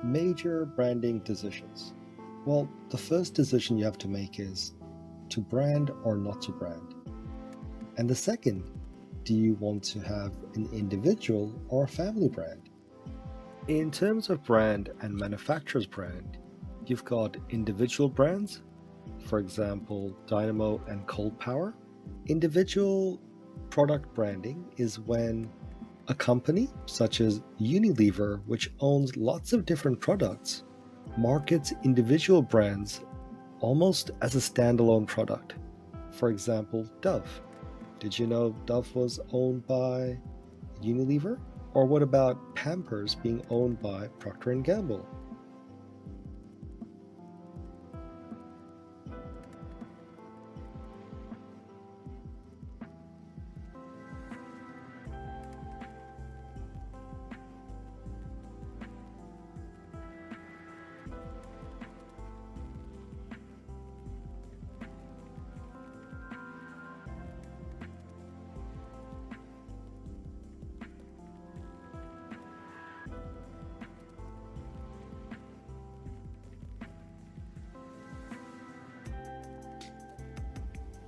major branding decisions. Well, the first decision you have to make is to brand or not to brand. And the second, do you want to have an individual or a family brand? In terms of brand and manufacturer's brand, you've got individual brands, for example, Dynamo and Cold Power. Individual product branding is when a company, such as Unilever, which owns lots of different products, markets individual brands almost as a standalone product. For example, Dove. Did you know Dove was owned by Unilever? Or what about Pampers being owned by Procter & Gamble?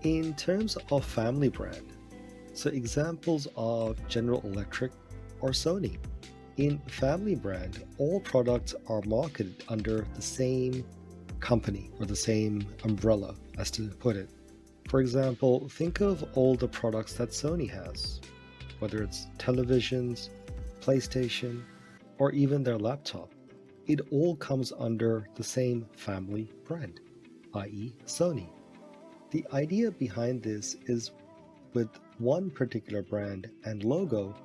In terms of family brand, so examples are General Electric or Sony. In family brand, all products are marketed under the same company or the same umbrella, as to put it. For example, think of all the products that Sony has, whether it's televisions, PlayStation, or even their laptop. It all comes under the same family brand, i.e., Sony. The idea behind this is with one particular brand and logo,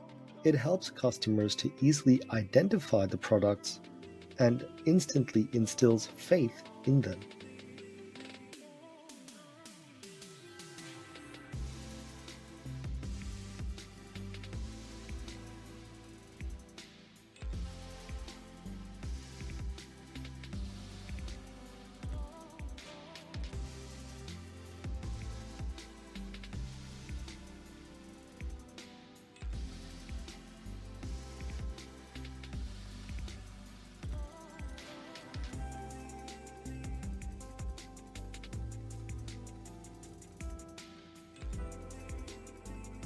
it helps customers to easily identify the products and instantly instills faith in them.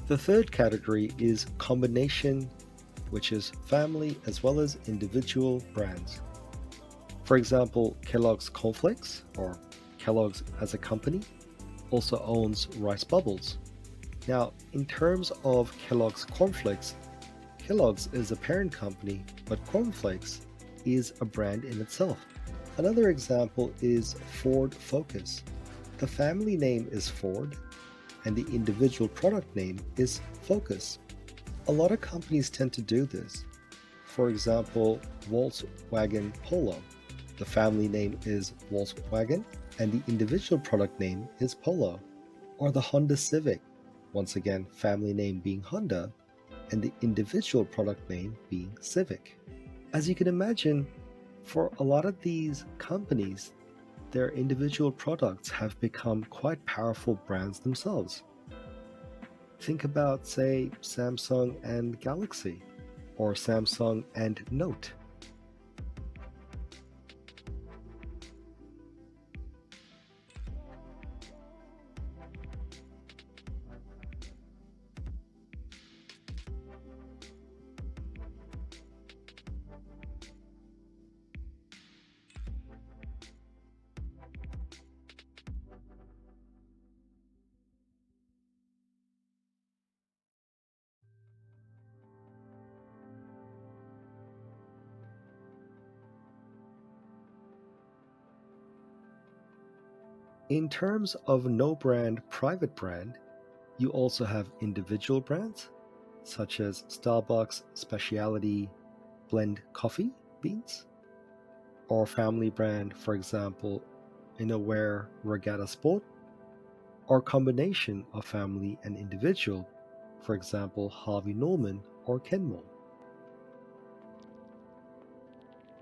The third category is combination, which is family as well as individual brands. For example, Kellogg's Cornflakes, or Kellogg's as a company, also owns Rice Bubbles. Now, in terms of Kellogg's Cornflakes, Kellogg's is a parent company, but Cornflakes is a brand in itself. Another example is Ford Focus. The family name is Ford, and the individual product name is Focus. A lot of companies tend to do this. For example, Volkswagen Polo. The family name is Volkswagen, and the individual product name is Polo. Or the Honda Civic. Once again, family name being Honda, and the individual product name being Civic. As you can imagine, for a lot of these companies, their individual products have become quite powerful brands themselves. Think about, say, Samsung and Galaxy, or Samsung and Note. In terms of no brand, private brand, you also have individual brands, such as Starbucks Specialty Blend Coffee Beans, or family brand, for example, Innerwear Regatta Sport, or combination of family and individual, for example, Harvey Norman or Kenmore.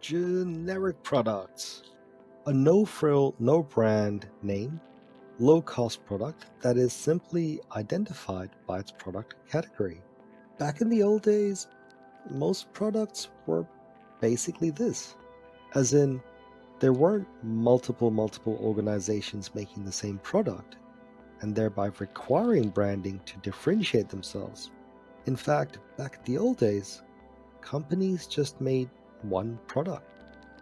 Generic products. A no-frill, no-brand name, low-cost product that is simply identified by its product category. Back in the old days, most products were basically this. as in, there weren't multiple organizations making the same product and thereby requiring branding to differentiate themselves. In fact, back in the old days, companies just made one product.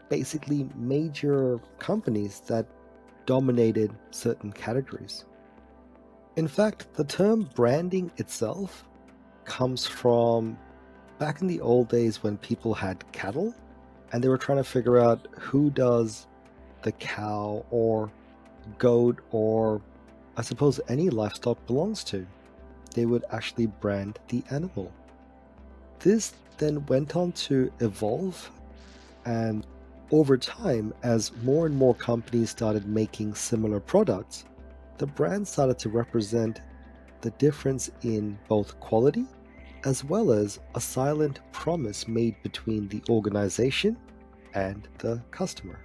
Basically, major companies that dominated certain categories. In fact, the term branding itself comes from back in the old days when people had cattle and they were trying to figure out who does the cow or goat or I suppose any livestock belongs to. They would actually brand the animal. This then went on to evolve, and over time, as more and more companies started making similar products, the brand started to represent the difference in both quality as well as a silent promise made between the organization and the customer.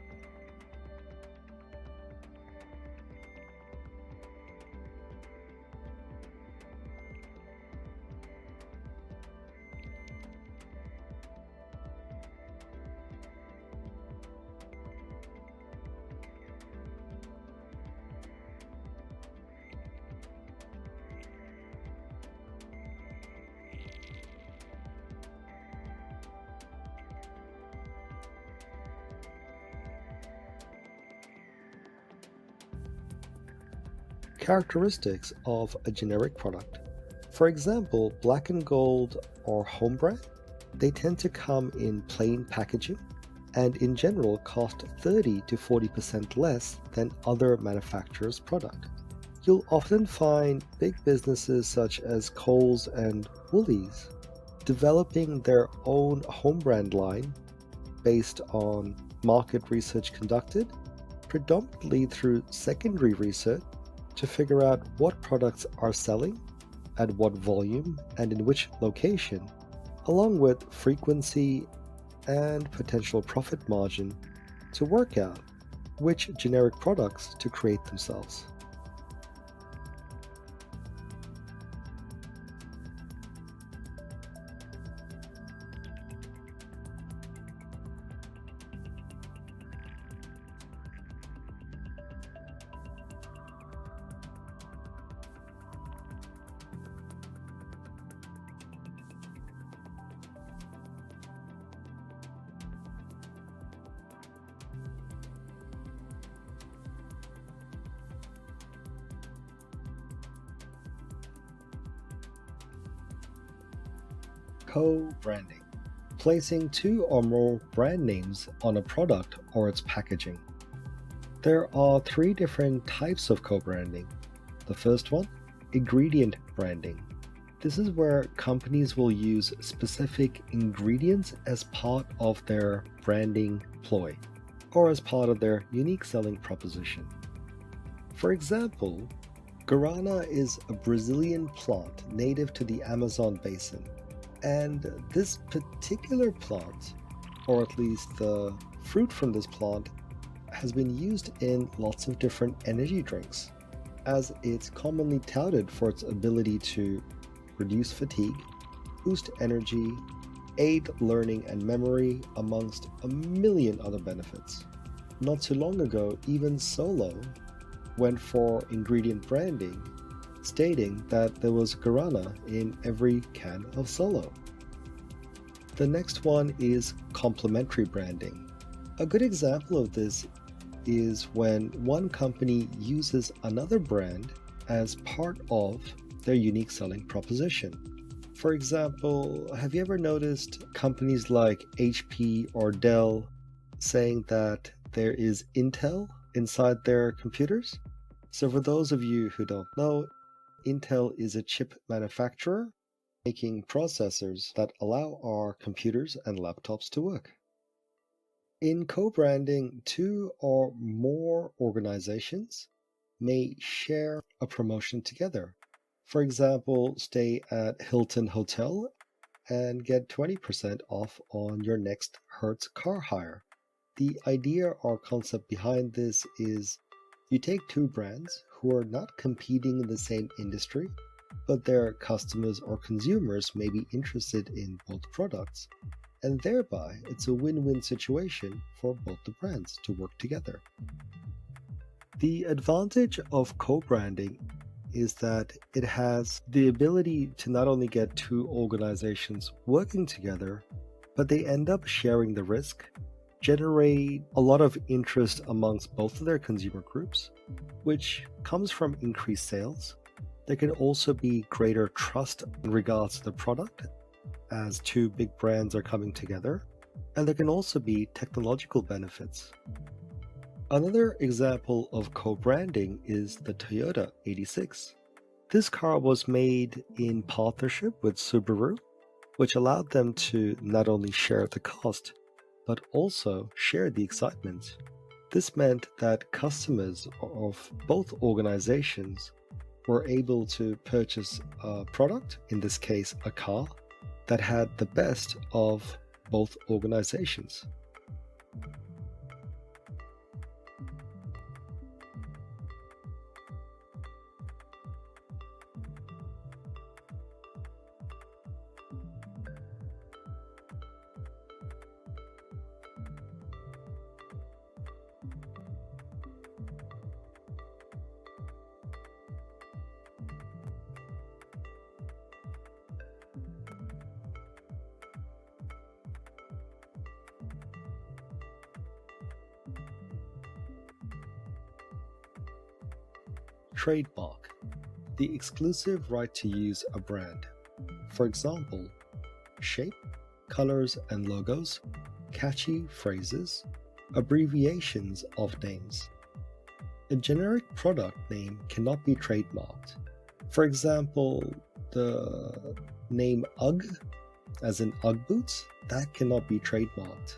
Characteristics of a generic product. For example, black and gold or home brand, they tend to come in plain packaging and in general cost 30 to 40% less than other manufacturers' product. You'll often find big businesses such as Kohl's and Woolies developing their own home brand line based on market research conducted, predominantly through secondary research to figure out what products are selling, at what volume, and in which location, along with frequency and potential profit margin to work out which generic products to create themselves. Co-branding. Placing two or more brand names on a product or its packaging. There are three different types of co-branding. The first one, ingredient branding. This is where companies will use specific ingredients as part of their branding ploy or as part of their unique selling proposition. For example, guarana is a Brazilian plant native to the Amazon basin. And this particular plant, or at least the fruit from this plant, has been used in lots of different energy drinks, as it's commonly touted for its ability to reduce fatigue, boost energy, aid learning and memory, amongst a million other benefits. Not too long ago, even Solo went for ingredient branding, stating that there was guarana in every can of Solo. The next one is complementary branding. A good example of this is when one company uses another brand as part of their unique selling proposition. For example, have you ever noticed companies like HP or Dell saying that there is Intel inside their computers? So for those of you who don't know, Intel is a chip manufacturer making processors that allow our computers and laptops to work. In co-branding, two or more organizations may share a promotion together. For example, stay at Hilton Hotel and get 20% off on your next Hertz car hire. The idea or concept behind this is you take two brands who are not competing in the same industry, but their customers or consumers may be interested in both products. and thereby it's a win-win situation for both the brands to work together. The advantage of co-branding is that it has the ability to not only get two organizations working together, but they end up sharing the risk, generate a lot of interest amongst both of their consumer groups, which comes from increased sales. There can also be greater trust in regards to the product as two big brands are coming together, and there can also be technological benefits. Another example of co-branding is the Toyota 86. This car was made in partnership with Subaru, which allowed them to not only share the cost, but also share the excitement. This meant that customers of both organizations were able to purchase a product, in this case a car, that had the best of both organizations. Trademark, the exclusive right to use a brand. For example, shape, colors and logos, catchy phrases, abbreviations of names. A generic product name cannot be trademarked. For example, the name UGG, as in UGG boots, that cannot be trademarked.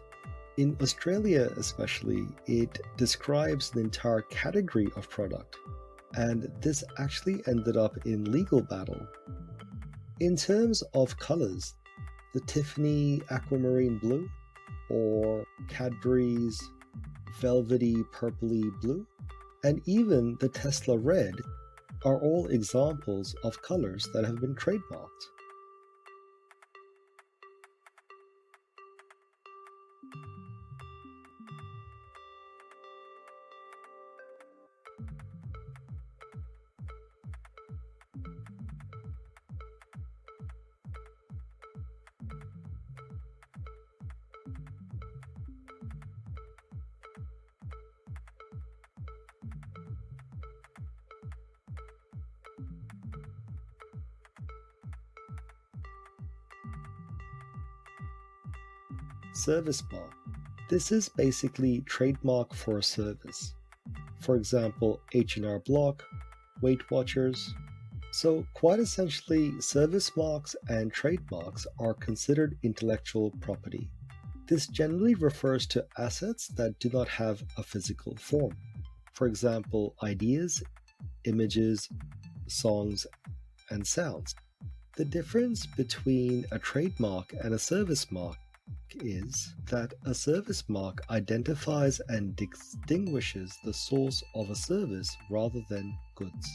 In Australia especially, it describes an entire category of product, and this actually ended up in legal battle. In terms of colors, the Tiffany aquamarine blue or Cadbury's velvety purpley blue, and even the Tesla red are all examples of colors that have been trademarked. Service mark. This is basically trademark for a service. For example, H&R Block, Weight Watchers. So quite essentially, service marks and trademarks are considered intellectual property. This generally refers to assets that do not have a physical form. For example, ideas, images, songs, and sounds. The difference between a trademark and a service mark is that a service mark identifies and distinguishes the source of a service rather than goods.